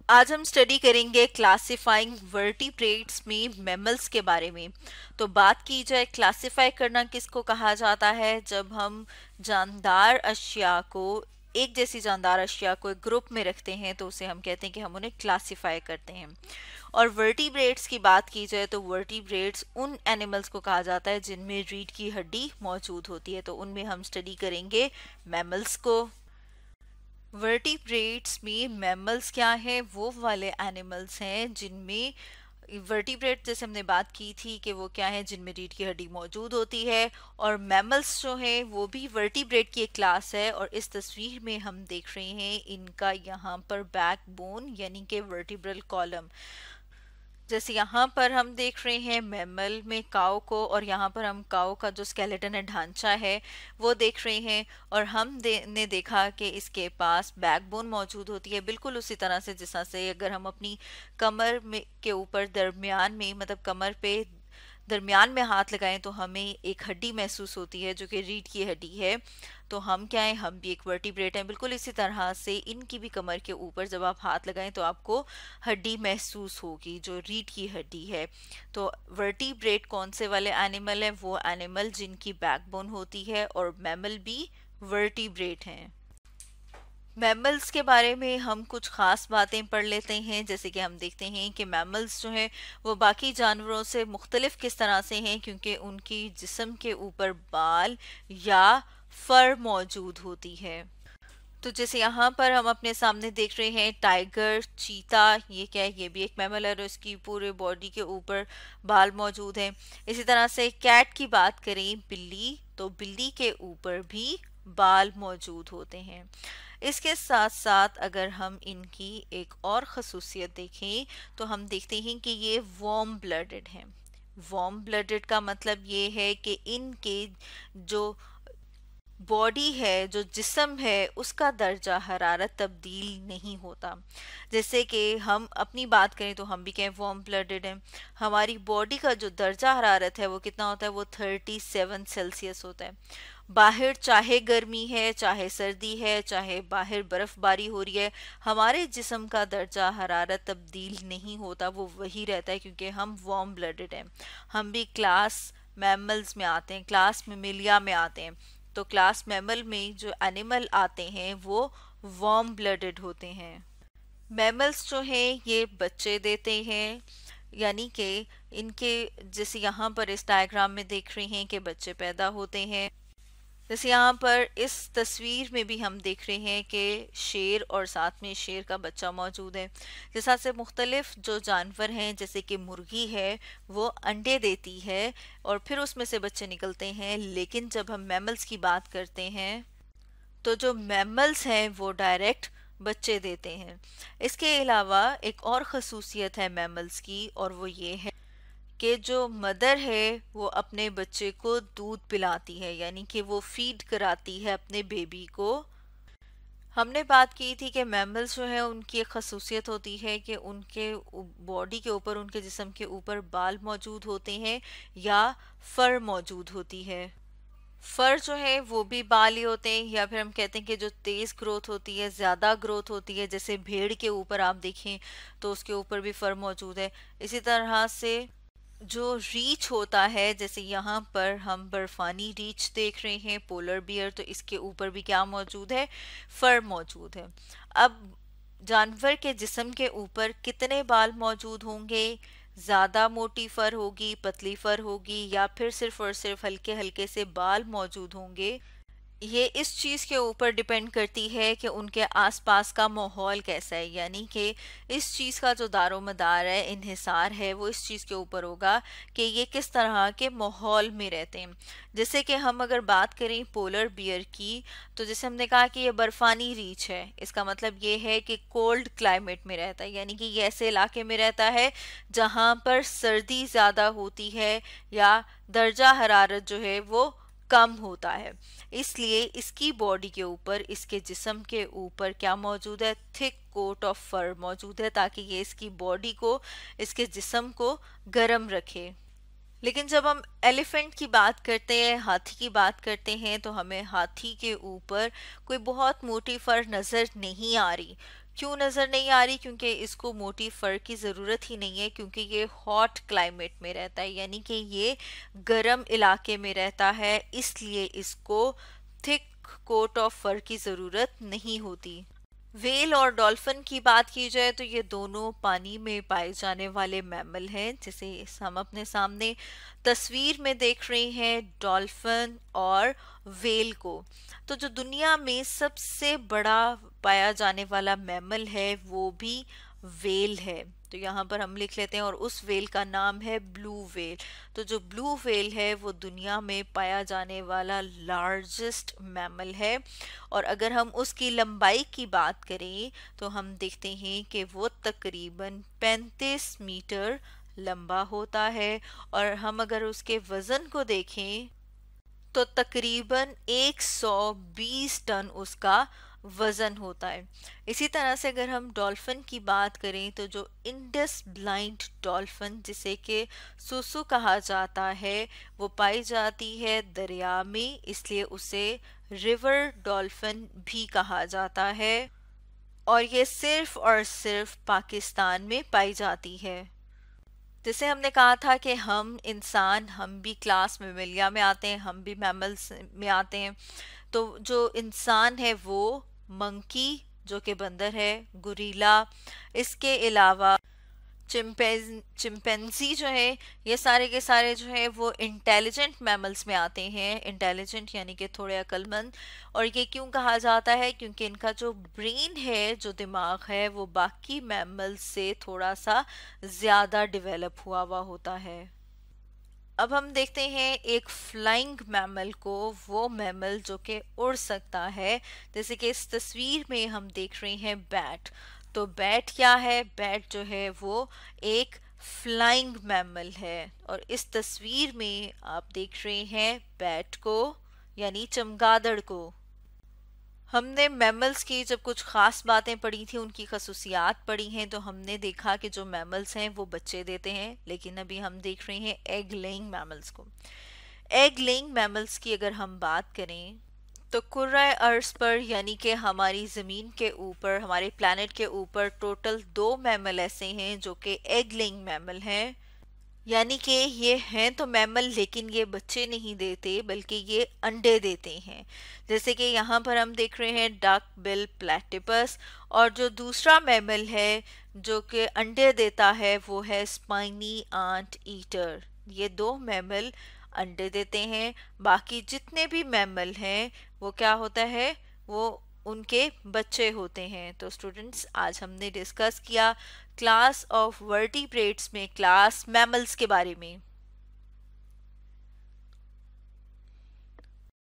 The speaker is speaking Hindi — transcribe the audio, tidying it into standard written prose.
आज हम स्टडी करेंगे क्लासिफाइंग वर्टिब्रेट्स में मैमल्स के बारे में। तो बात की जाए क्लासिफाई करना किसको कहा जाता है, जब हम जानदार अशिया को एक जैसी जानदार अशिया को एक ग्रुप में रखते हैं तो उसे हम कहते हैं कि हम उन्हें क्लासिफाई करते हैं। और वर्टिब्रेट्स की बात की जाए तो वर्टिब्रेट्स उन एनिमल्स को कहा जाता है जिनमें रीढ़ की हड्डी मौजूद होती है। तो उनमें हम स्टडी करेंगे मैमल्स को। वर्टिब्रेट्स में मैमल्स क्या है, वो वाले एनिमल्स हैं जिनमें वर्टिब्रेट जैसे हमने बात की थी कि वो क्या है जिनमें रीढ़ की हड्डी मौजूद होती है। और मैमल्स जो है वो भी वर्टिब्रेट की एक क्लास है। और इस तस्वीर में हम देख रहे हैं इनका यहाँ पर बैकबोन यानी कि वर्टिब्रल कॉलम। जैसे यहाँ पर हम देख रहे हैं मैमल में काऊ को, और यहाँ पर हम काऊ का जो स्केलेटन है, ढांचा है, वो देख रहे हैं। और ने देखा कि इसके पास बैकबोन मौजूद होती है, बिल्कुल उसी तरह से जिस तरह से अगर हम अपनी कमर में के ऊपर दरमियान में मतलब कमर पे दरमियान में हाथ लगाएं तो हमें एक हड्डी महसूस होती है जो कि रीढ़ की हड्डी है। तो हम क्या है, हम भी एक वर्टिब्रेट हैं। बिल्कुल इसी तरह से इनकी भी कमर के ऊपर जब आप हाथ लगाएं तो आपको हड्डी महसूस होगी जो रीढ़ की हड्डी है। तो वर्टिब्रेट कौन से वाले एनिमल है, वो एनिमल जिनकी बैकबोन होती है, और मैमल भी वर्टिब्रेट हैं। मैमल्स के बारे में हम कुछ खास बातें पढ़ लेते हैं। जैसे कि हम देखते हैं कि मैमल्स जो हैं वो बाकी जानवरों से मुख्तलिफ किस तरह से हैं, क्योंकि उनकी जिस्म के ऊपर बाल या फर मौजूद होती है। तो जैसे यहाँ पर हम अपने सामने देख रहे हैं टाइगर, चीता, ये क्या है, ये भी एक मैमल है और इसकी पूरे बॉडी के ऊपर बाल मौजूद हैं। इसी तरह से कैट की बात करें, बिल्ली, तो बिल्ली के ऊपर भी बाल मौजूद होते हैं। इसके साथ साथ अगर हम इनकी एक और खसूसियत देखें तो हम देखते हैं कि ये वार्म ब्लडेड हैं। वार्म ब्लडेड का मतलब ये है कि इनके जो बॉडी है, जो जिस्म है, उसका दर्जा हरारत तब्दील नहीं होता। जैसे कि हम अपनी बात करें तो हम भी कहें वार्म ब्लडेड हैं। हमारी बॉडी का जो दर्जा हरारत है वो कितना होता है, वो 37 सेल्सियस होता है। बाहर चाहे गर्मी है, चाहे सर्दी है, चाहे बाहर बर्फबारी हो रही है, हमारे जिस्म का दर्जा हरारत तब्दील नहीं होता, वो वही रहता है, क्योंकि हम वार्म ब्लडेड हैं। हम भी क्लास मैमल्स में आते हैं, क्लास मेमिलिया में आते हैं। तो क्लास मैमल में जो एनिमल आते हैं वो वार्म ब्लडेड होते हैं। मैमल्स जो हैं ये बच्चे देते हैं, यानी कि इनके जैसे यहाँ पर इस डायग्राम में देख रहे हैं कि बच्चे पैदा होते हैं। जैसे यहाँ पर इस तस्वीर में भी हम देख रहे हैं कि शेर और साथ में शेर का बच्चा मौजूद है। जैसा से मुख्तलिफ जो जानवर हैं, जैसे कि मुर्गी है, वो अंडे देती है और फिर उसमें से बच्चे निकलते हैं। लेकिन जब हम मैमल्स की बात करते हैं तो जो मैमल्स हैं वो डायरेक्ट बच्चे देते हैं। इसके अलावा एक और खसूसियत है मैमल्स की, और वो ये है कि जो मदर है वो अपने बच्चे को दूध पिलाती है, यानी कि वो फीड कराती है अपने बेबी को। हमने बात की थी कि मैमल्स जो है उनकी एक खसूसियत होती है कि उनके बॉडी के ऊपर, उनके जिस्म के ऊपर बाल मौजूद होते हैं या फर मौजूद होती है। फर जो है वो भी बाल ही होते हैं, या फिर हम कहते हैं कि जो तेज ग्रोथ होती है, ज्यादा ग्रोथ होती है, जैसे भेड़ के ऊपर आप देखें तो उसके ऊपर भी फर मौजूद है। इसी तरह से जो रीछ होता है, जैसे यहाँ पर हम बर्फानी रीछ देख रहे हैं, पोलर बियर, तो इसके ऊपर भी क्या मौजूद है, फर मौजूद है। अब जानवर के जिस्म के ऊपर कितने बाल मौजूद होंगे, ज्यादा मोटी फर होगी, पतली फर होगी, या फिर सिर्फ और सिर्फ हल्के हल्के से बाल मौजूद होंगे, ये इस चीज़ के ऊपर डिपेंड करती है कि उनके आसपास का माहौल कैसा है। यानी कि इस चीज़ का जो दारोमदार है, इन्हिसार है, वो इस चीज़ के ऊपर होगा कि ये किस तरह के माहौल में रहते हैं। जैसे कि हम अगर बात करें पोलर बियर की, तो जैसे हमने कहा कि ये बर्फानी रीछ है, इसका मतलब ये है कि कोल्ड क्लाइमेट में रहता है, यानी कि ये ऐसे इलाके में रहता है जहाँ पर सर्दी ज़्यादा होती है या दर्जा हरारत जो है वो कम होता है। इसलिए इसकी बॉडी के ऊपर, इसके जिस्म के ऊपर क्या मौजूद है, थिक कोट ऑफ फर मौजूद है, ताकि ये इसकी बॉडी को, इसके जिस्म को गर्म रखे। लेकिन जब हम एलिफेंट की बात करते हैं, हाथी की बात करते हैं, तो हमें हाथी के ऊपर कोई बहुत मोटी फर नज़र नहीं आ रही, क्यों नज़र नहीं आ रही? क्योंकि इसको मोटी फर की ज़रूरत ही नहीं है, क्योंकि ये हॉट क्लाइमेट में रहता है, यानी कि ये गर्म इलाके में रहता है, इसलिए इसको थिक कोट ऑफ फर की ज़रूरत नहीं होती। व्हेल और डॉल्फिन की बात की जाए तो ये दोनों पानी में पाए जाने वाले मैमल हैं, जिसे हम अपने सामने तस्वीर में देख रहे हैं, डॉल्फिन और व्हेल को। तो जो दुनिया में सबसे बड़ा पाया जाने वाला मैमल है वो भी व्हेल है। तो यहाँ पर हम लिख लेते हैं, और उस व्हेल का नाम है ब्लू व्हेल। तो जो ब्लू व्हेल है वो दुनिया में पाया जाने वाला लार्जेस्ट मैमल है। और अगर हम उसकी लंबाई की बात करें तो हम देखते हैं कि वो तकरीबन 35 मीटर लंबा होता है। और हम अगर उसके वजन को देखें तो तकरीबन 120 टन उसका वजन होता है। इसी तरह से अगर हम डॉल्फिन की बात करें तो जो इंडस ब्लाइंड डॉल्फिन, जिसे कि सुसु कहा जाता है, वो पाई जाती है दरिया में, इसलिए उसे रिवर डॉल्फिन भी कहा जाता है। और ये सिर्फ और सिर्फ पाकिस्तान में पाई जाती है। जैसे हमने कहा था कि हम इंसान, हम भी क्लास मेमेलिया में आते हैं, हम भी मैमल्स में आते हैं। तो जो इंसान है वो मंकी, जो कि बंदर है, गुरीला, इसके अलावा चिंपैंजी जो है, ये सारे के सारे जो है वो इंटेलिजेंट मैमल्स में आते हैं। इंटेलिजेंट यानी कि थोड़े अक्लमंद। और ये क्यों कहा जाता है? क्योंकि इनका जो ब्रेन है, जो दिमाग है, वो बाकी मैमल्स से थोड़ा सा ज़्यादा डेवलप हुआ हुआ होता है। अब हम देखते हैं एक फ्लाइंग मैमल को, वो मैमल जो कि उड़ सकता है। जैसे कि इस तस्वीर में हम देख रहे हैं बैट। तो बैट क्या है? बैट जो है वो एक फ्लाइंग मैमल है। और इस तस्वीर में आप देख रहे हैं बैट को, यानी चमगादड़ को। हमने मैमल्स की जब कुछ ख़ास बातें पढ़ी थी, उनकी खसूसियात पढ़ी हैं, तो हमने देखा कि जो मैमल्स हैं वो बच्चे देते हैं। लेकिन अभी हम देख रहे हैं एग लेइंग मैमल्स को। एग लेइंग मैमल्स की अगर हम बात करें तो कुर्रा अर्ज पर, यानी कि हमारी ज़मीन के ऊपर, हमारे प्लैनेट के ऊपर टोटल 2 मैमल ऐसे हैं जो कि एग लेइंग मैमल हैं। यानी कि ये हैं तो मैमल, लेकिन ये बच्चे नहीं देते, बल्कि ये अंडे देते हैं। जैसे कि यहाँ पर हम देख रहे हैं डक बिल प्लेटिपस। और जो दूसरा मैमल है जो कि अंडे देता है वो है स्पाइनी आंट ईटर। ये 2 मैमल अंडे देते हैं। बाकी जितने भी मैमल हैं वो क्या होता है, वो उनके बच्चे होते हैं। तो स्टूडेंट्स, आज हमने डिस्कस किया क्लास ऑफ वर्टिब्रेट्स में क्लास मैमल्स के बारे में।